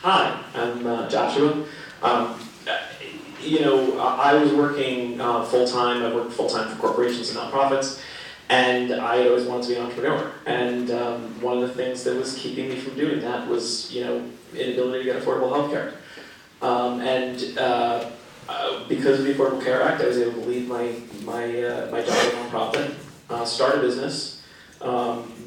Hi, I'm Joshua. I was working full-time. I worked full-time for corporations and nonprofits, and I always wanted to be an entrepreneur. And one of the things that was keeping me from doing that was, inability to get affordable health care. Because of the Affordable Care Act, I was able to leave my job at a nonprofit, start a business.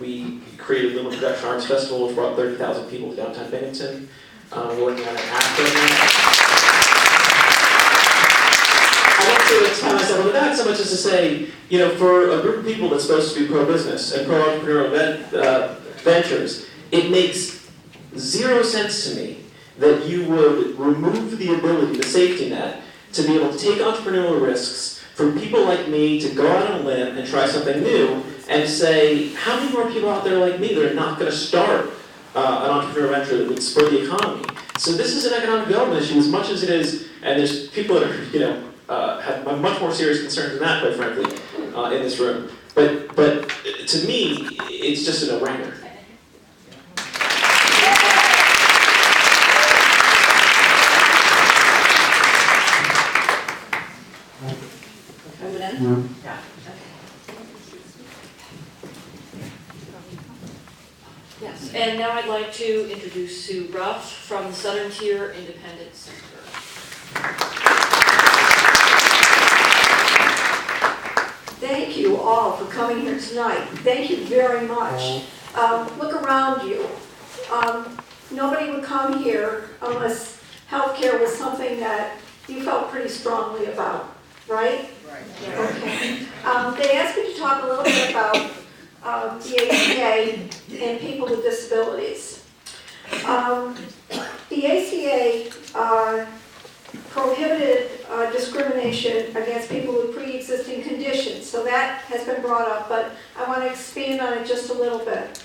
We created Luma Production Arts Festival, which brought 30,000 people to downtown Binghamton. Working on an act program. I don't to pat myself on the back so much as to say, for a group of people that's supposed to be pro-business and pro-entrepreneurial ventures, it makes zero sense to me that you would remove the ability, the safety net, to be able to take entrepreneurial risks for people like me to go out on a limb and try something new and say, how many more people out there like me that are not going to start an entrepreneurial venture that would spur the economy? So this is an economic development issue as much as it is, and there's people that are, have much more serious concerns than that, quite frankly, in this room. But to me, it's just a no-brainer. Yeah. Yes, and now I'd like to introduce Sue Ruff from the Southern Tier Independent Center. Thank you all for coming here tonight. Thank you very much. Look around you. Nobody would come here unless healthcare was something that you felt pretty strongly about, right? Right. Okay. They asked me to talk a little bit about the ACA and people with disabilities. The ACA prohibited discrimination against people with pre-existing conditions, so that has been brought up, but I want to expand on it just a little bit.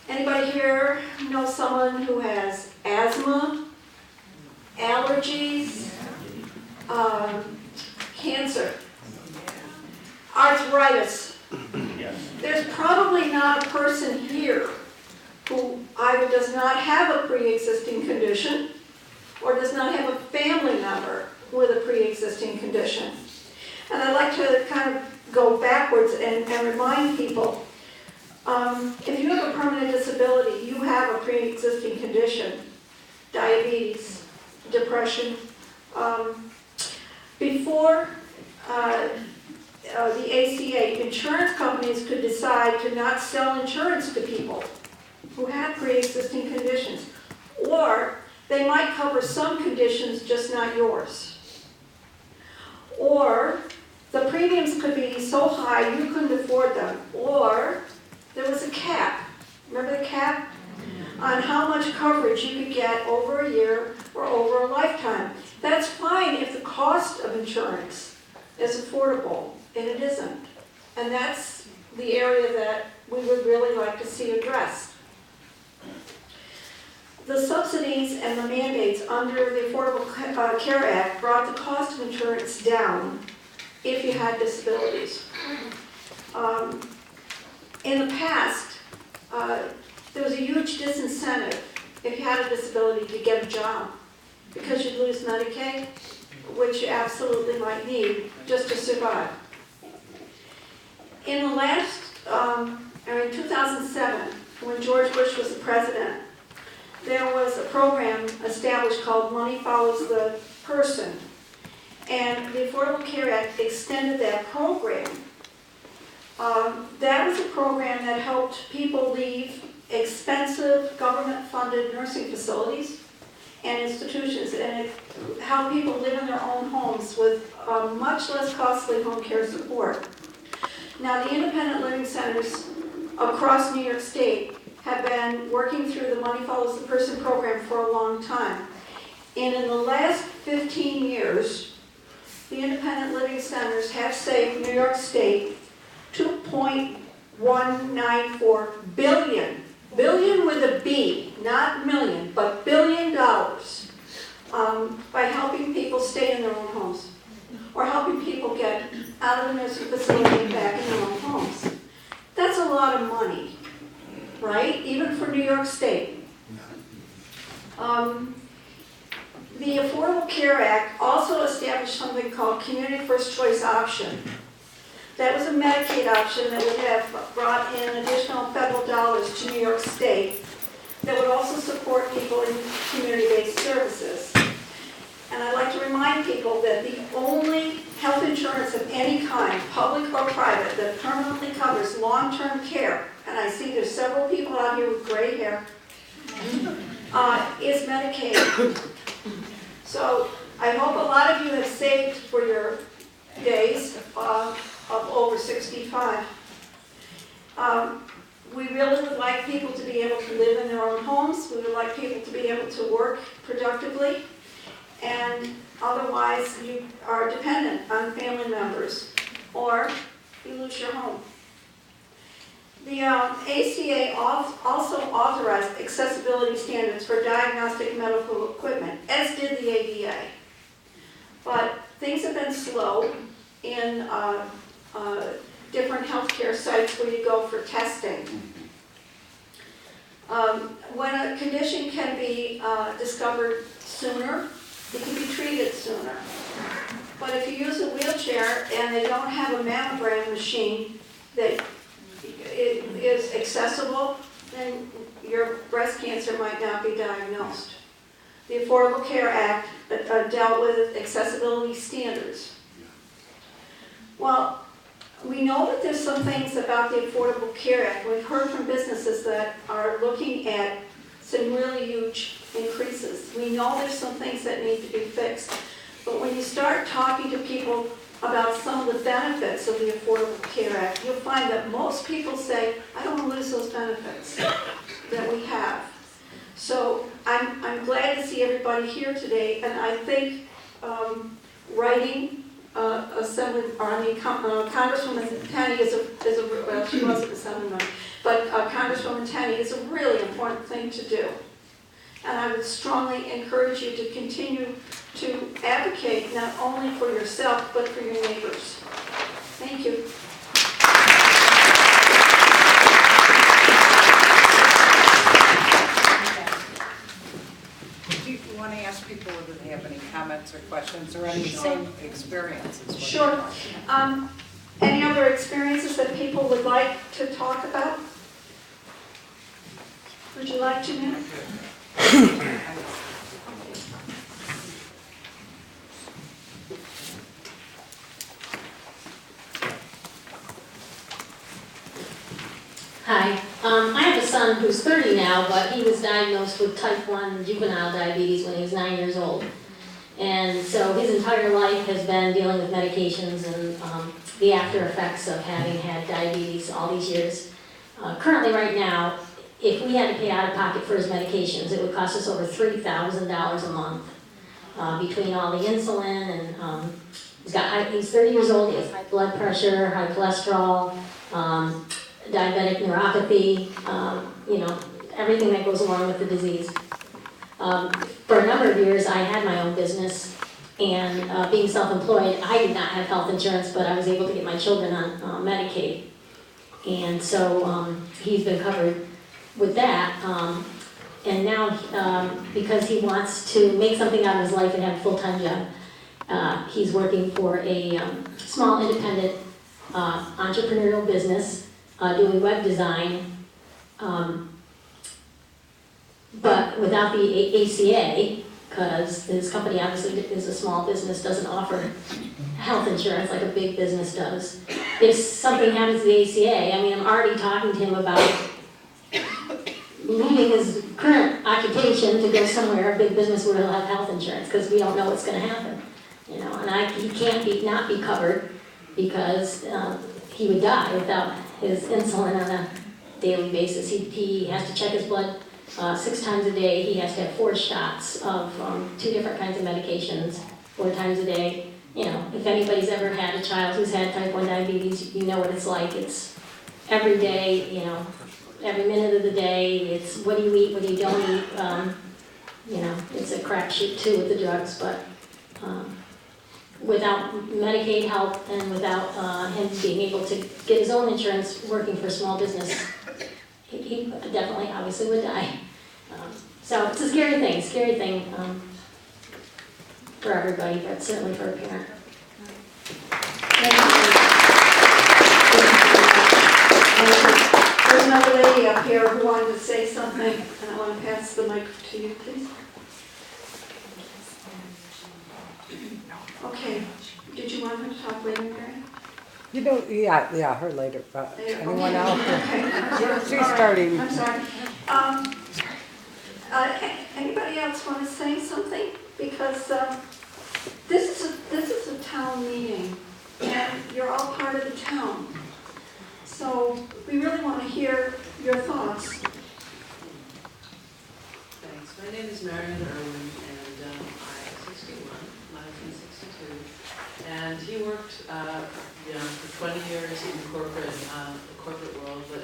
Anybody here know someone who has asthma, allergies, cancer, arthritis? There's probably not a person here who either does not have a pre-existing condition or does not have a family member with a pre-existing condition. And I'd like to kind of go backwards and remind people, if you have a permanent disability, you have a pre-existing condition, diabetes, depression. Before the ACA, insurance companies could decide to not sell insurance to people who had pre-existing conditions, or they might cover some conditions, just not yours. Or the premiums could be so high you couldn't afford them, or there was a cap. Remember the cap? On how much coverage you could get over a year or over a lifetime. That's fine if the cost of insurance is affordable, and it isn't. And that's the area that we would really like to see addressed. The subsidies and the mandates under the Affordable Care Act brought the cost of insurance down if you had disabilities. In the past, there was a huge disincentive if you had a disability to get a job because you'd lose Medicaid, which you absolutely might need just to survive. In the last, in 2007, when George Bush was the president, there was a program established called Money Follows the Person. And the Affordable Care Act extended that program. That was a program that helped people leave expensive government-funded nursing facilities and institutions, and it helped people live in their own homes with much less costly home care support. Now, the independent living centers across New York State have been working through the Money Follows the Person program for a long time. And in the last 15 years, the independent living centers have saved New York State $2.194 billion. Billion with a B, not million, but $1 billion by helping people stay in their own homes or helping people get out of the nursing facility and back in their own homes. That's a lot of money, right? Even for New York State. The Affordable Care Act also established something called Community First Choice Option. That was a Medicaid option that would have brought in additional federal dollars to New York State that would also support people in community-based services. And I'd like to remind people that the only health insurance of any kind, public or private, that permanently covers long-term care, and I see there's several people out here with gray hair, is Medicaid. So I hope a lot of you have saved for your days of over 65. We really would like people to be able to live in their own homes. We would like people to be able to work productively. And otherwise, you are dependent on family members, or you lose your home. The ACA also authorized accessibility standards for diagnostic medical equipment, as did the ADA. But things have been slow in different healthcare sites where you go for testing. When a condition can be discovered sooner, it can be treated sooner. But if you use a wheelchair and they don't have a mammogram machine that is accessible, then your breast cancer might not be diagnosed. The Affordable Care Act dealt with accessibility standards. Well, we know that there's some things about the Affordable Care Act. We've heard from businesses that are looking at some really huge increases. We know there's some things that need to be fixed. But when you start talking to people about some of the benefits of the Affordable Care Act, you'll find that most people say, I don't want to lose those benefits that we have. So I'm glad to see everybody here today, and I think writing Congresswoman Tenney well, she wasn't Assemblywoman, but Congresswoman Tenney is a really important thing to do. And I would strongly encourage you to continue to advocate not only for yourself, but for your neighbors. Thank you. Do you want to ask people whether they have any comments or questions or any same experiences? Sure. Any other experiences that people would like to talk about? Would you like to, ma'am? Hi, I have a son who's 30 now, but he was diagnosed with type 1 juvenile diabetes when he was 9 years old. And so his entire life has been dealing with medications and the after effects of having had diabetes all these years. Currently right now, if we had to pay out of pocket for his medications, it would cost us over $3,000 a month between all the insulin and he's 30 years old, he has high blood pressure, high cholesterol, diabetic neuropathy, everything that goes along with the disease. For a number of years, I had my own business, and being self-employed, I did not have health insurance, but I was able to get my children on Medicaid. And so he's been covered with that. And now, because he wants to make something out of his life and have a full-time job, he's working for a small independent entrepreneurial business, doing web design, but without the ACA, because his company obviously is a small business, doesn't offer health insurance like a big business does. If something happens to the ACA, I'm already talking to him about leaving his current occupation to go somewhere, a big business where he'll have health insurance, because we don't know what's going to happen. And he can't not be covered because he would die without his insulin on a daily basis. He has to check his blood 6 times a day. He has to have 4 shots of 2 different kinds of medications 4 times a day. If anybody's ever had a child who's had type 1 diabetes, you know what it's like. It's every day, every minute of the day. It's what do you eat, what do you don't eat. It's a crapshoot too with the drugs, but without Medicaid help and without him being able to get his own insurance working for a small business, he definitely, obviously, would die. So it's a scary thing for everybody, but certainly for a parent. There's another lady up here who wanted to say something, and I want to pass the mic to you, please. Okay, did you want her to talk later, Mary? You know, yeah, her later, but anyone else? Okay. She's starting. I'm sorry. Anybody else want to say something? Because this is a town meeting, and you're all part of the town. So we really want to hear your thoughts. Thanks. My name is Marion Irwin, and I'm 61, 1962. And he worked, for 20 years in the corporate world, but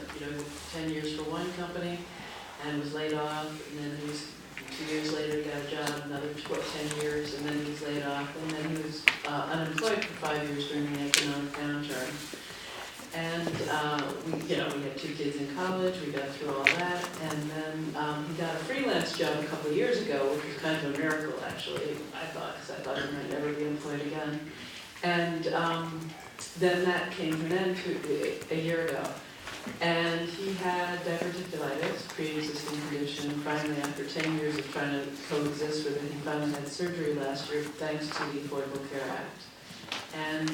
10 years for one company, and was laid off. And then he was 2 years later got a job, another 10 years, and then he was laid off. And then he was unemployed for 5 years during the economic downturn. And we had 2 kids in college, we got through all that, and then he got a freelance job a couple of years ago, which was kind of a miracle actually, I thought, because I thought he might never be employed again. And then that came to an end a year ago. And he had diverticulitis, pre-existing condition, and finally after 10 years of trying to coexist with it, he finally had surgery last year thanks to the Affordable Care Act. And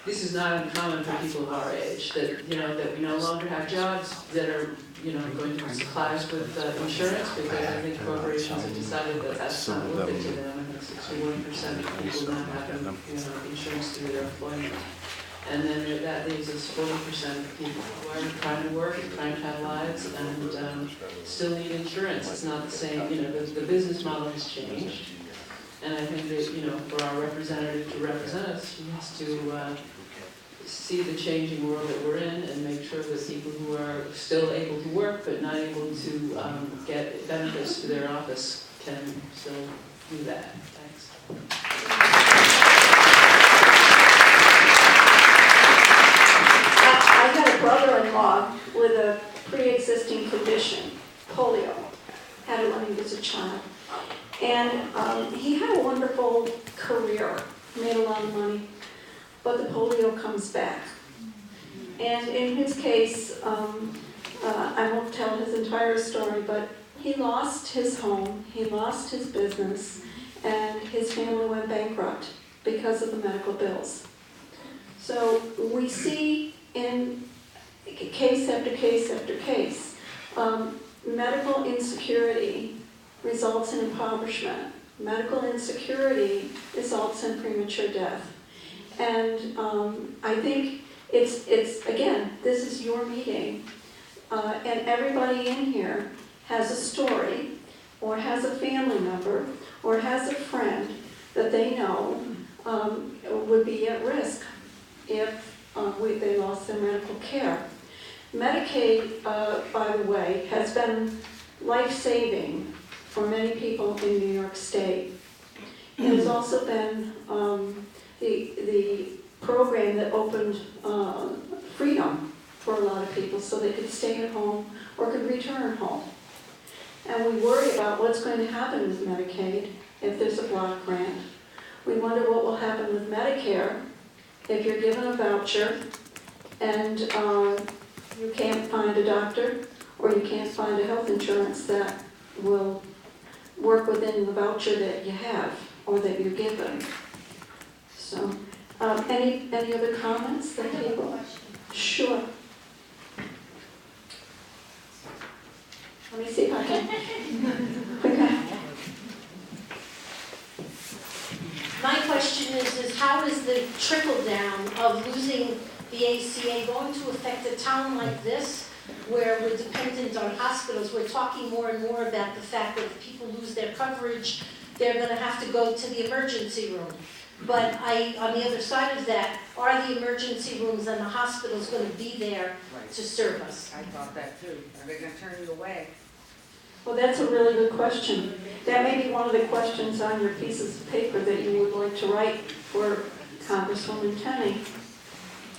this is not uncommon for people of our age, that we no longer have jobs that are going to supply us with insurance, because I think corporations have decided that that's not worth it to them. I think 61% of people now have insurance through their employment. And then that leaves us 40% of people who are trying to work, trying to have lives, and still need insurance. It's not the same, the business model has changed. And I think that, for our representative to represent us, he has to see the changing world that we're in and make sure that people who are still able to work but not able to get benefits to their office can still do that. Thanks. I had a brother-in-law with a pre-existing condition, polio, had it when he was a child. And he had a wonderful career, made a lot of money, but the polio comes back. And in his case, I won't tell his entire story, but he lost his home, he lost his business, and his family went bankrupt because of the medical bills. So we see in case after case after case, medical insecurity results in impoverishment. Medical insecurity results in premature death. And I think it's again, this is your meeting, and everybody in here has a story, or has a family member, or has a friend that they know would be at risk if they lost their medical care. Medicaid, by the way, has been life-saving for many people in New York State. It has also been the program that opened freedom for a lot of people, so they could stay at home or could return home. And we worry about what's going to happen with Medicaid if there's a block grant. We wonder what will happen with Medicare if you're given a voucher and you can't find a doctor or you can't find a health insurance that will work within the voucher that you have or that you're given. So, any other comments that people? Sure. Let me see if I can. Okay. My question is how is the trickle down of losing the ACA going to affect a town like this, where we're dependent on hospitals? We're talking more and more about the fact that if people lose their coverage, they're going to have to go to the emergency room. But on the other side of that, are the emergency rooms and the hospitals going to be there to serve us? I thought that too. Are they going to turn you away? Well, that's a really good question. That may be one of the questions on your pieces of paper that you would like to write for Congresswoman Tenney.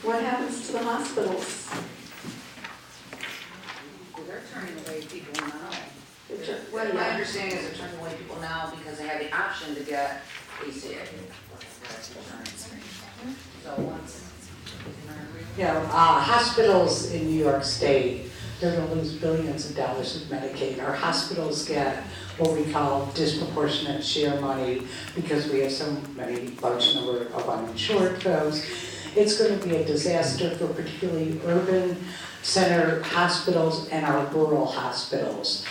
What happens to the hospitals? Well, they're turning away people now. understanding is they're turning away people now because they have the option to get ACA. So once. Hospitals in New York State, they're gonna lose billions of dollars with Medicaid. Our hospitals get what we call disproportionate share money because we have so many large number of uninsured folks. It's gonna be a disaster for particularly urban center hospitals and our rural hospitals.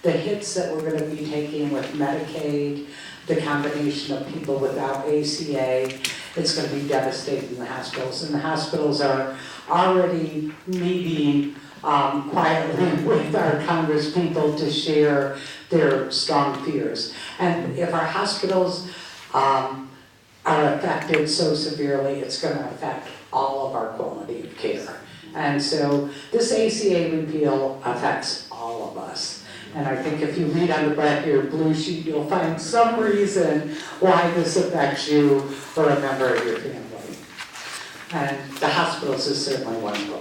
The hits that we're gonna be taking with Medicaid, the combination of people without ACA, it's gonna be devastating in the hospitals. And the hospitals are already meeting quietly with our congresspeople to share their strong fears. And if our hospitals are affected so severely, it's gonna affect all of our quality of care. And so this ACA repeal affects all of us. And I think if you read on the back of your blue sheet, you'll find some reason why this affects you or a member of your family. And the hospitals is certainly one of them.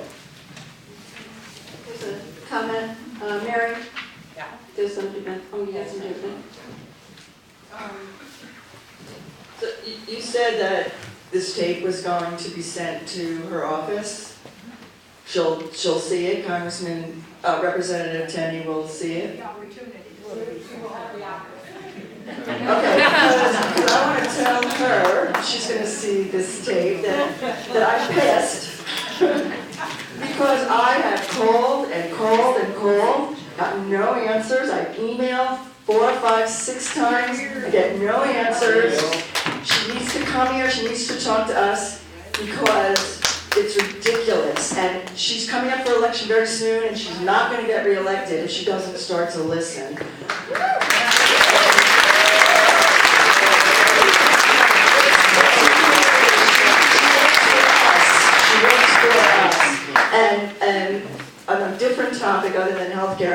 There's a comment, Mary? Yeah. There's something, oh, you had some different. So you said that this tape was going to be sent to her office. She'll see it, Congressman, Representative Tenney will see it. Okay, because I want to tell her, she's going to see this tape, that I'm pissed. Because I have called and called and called, got no answers. I emailed 4, 5, 6 times, I get no answers. She needs to come here, she needs to talk to us because it's ridiculous. And she's coming up for election very soon and she's not going to get reelected if she doesn't start to listen. She works for us. And on a different topic other than healthcare,